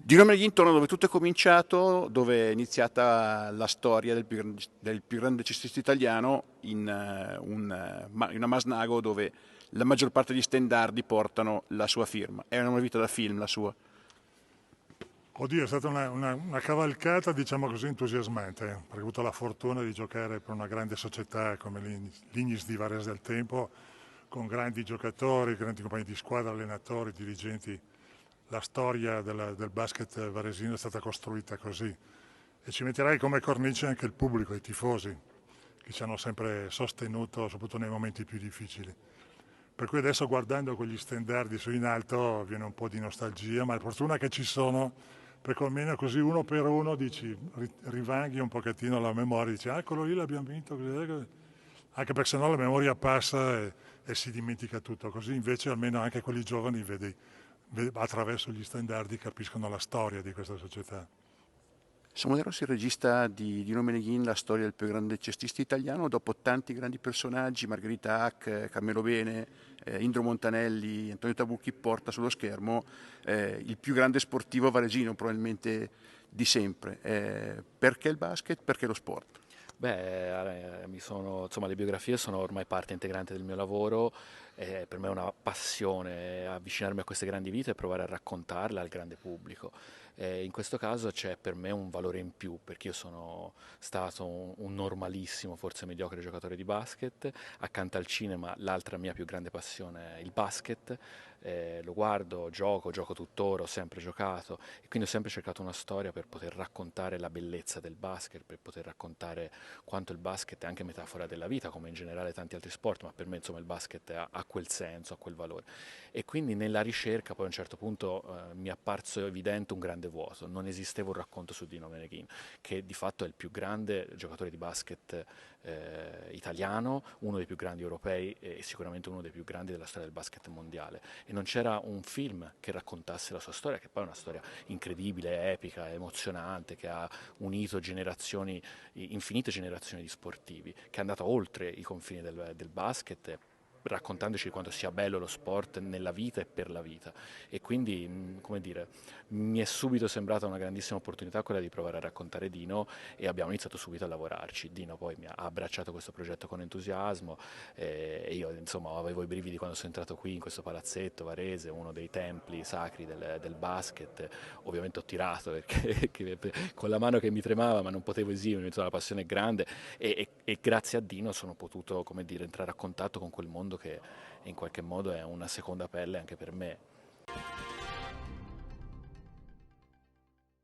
Di Roma negli intorno dove tutto è cominciato, dove è iniziata la storia del più grande cestista italiano in una Masnago dove la maggior parte degli stendardi portano la sua firma. È una vita da film la sua. Oddio, è stata una cavalcata, diciamo così, entusiasmante, perché ho avuto la fortuna di giocare per una grande società come l'Ignis di Varese del Tempo, con grandi giocatori, grandi compagni di squadra, allenatori, dirigenti. La storia del basket varesino è stata costruita così. E ci metterei come cornice anche il pubblico, i tifosi, che ci hanno sempre sostenuto, soprattutto nei momenti più difficili. Per cui adesso guardando quegli stendardi su in alto viene un po' di nostalgia, ma è fortuna che ci sono, perché almeno così uno per uno dici, rivanghi un pochettino la memoria, dici, ah, quello lì l'abbiamo vinto, anche perché sennò la memoria passa e si dimentica tutto, così invece almeno anche quelli giovani attraverso gli stendardi capiscono la storia di questa società. Samuele Rossi, il regista di Dino Meneghin, la storia del più grande cestista italiano, dopo tanti grandi personaggi, Margherita Hack, Carmelo Bene, Indro Montanelli, Antonio Tabucchi, porta sullo schermo il più grande sportivo varesino probabilmente di sempre. Perché il basket? Perché lo sport? Insomma, le biografie sono ormai parte integrante del mio lavoro, per me è una passione avvicinarmi a queste grandi vite e provare a raccontarle al grande pubblico. In questo caso c'è per me un valore in più, perché io sono stato un normalissimo, forse mediocre giocatore di basket, accanto al cinema l'altra mia più grande passione è il basket. Lo guardo, gioco tuttora, ho sempre giocato e quindi ho sempre cercato una storia per poter raccontare la bellezza del basket, per poter raccontare quanto il basket è anche metafora della vita, come in generale tanti altri sport, ma per me insomma il basket ha quel senso, ha quel valore. E quindi nella ricerca poi a un certo punto mi è apparso evidente un grande vuoto, non esisteva un racconto su Dino Meneghin, che di fatto è il più grande giocatore di basket italiano, uno dei più grandi europei e sicuramente uno dei più grandi della storia del basket mondiale. E non c'era un film che raccontasse la sua storia, che poi è una storia incredibile, epica, emozionante, che ha unito generazioni, infinite generazioni di sportivi, che è andata oltre i confini del basket, raccontandoci quanto sia bello lo sport nella vita e per la vita. E quindi, come dire, mi è subito sembrata una grandissima opportunità quella di provare a raccontare Dino e abbiamo iniziato subito a lavorarci. Dino poi mi ha abbracciato questo progetto con entusiasmo e io insomma avevo i brividi quando sono entrato qui in questo palazzetto Varese, uno dei templi sacri del basket. Ovviamente ho tirato perché con la mano che mi tremava, ma non potevo esimermi, insomma, la passione è grande e grazie a Dino sono potuto, come dire, entrare a contatto con quel mondo che in qualche modo è una seconda pelle anche per me.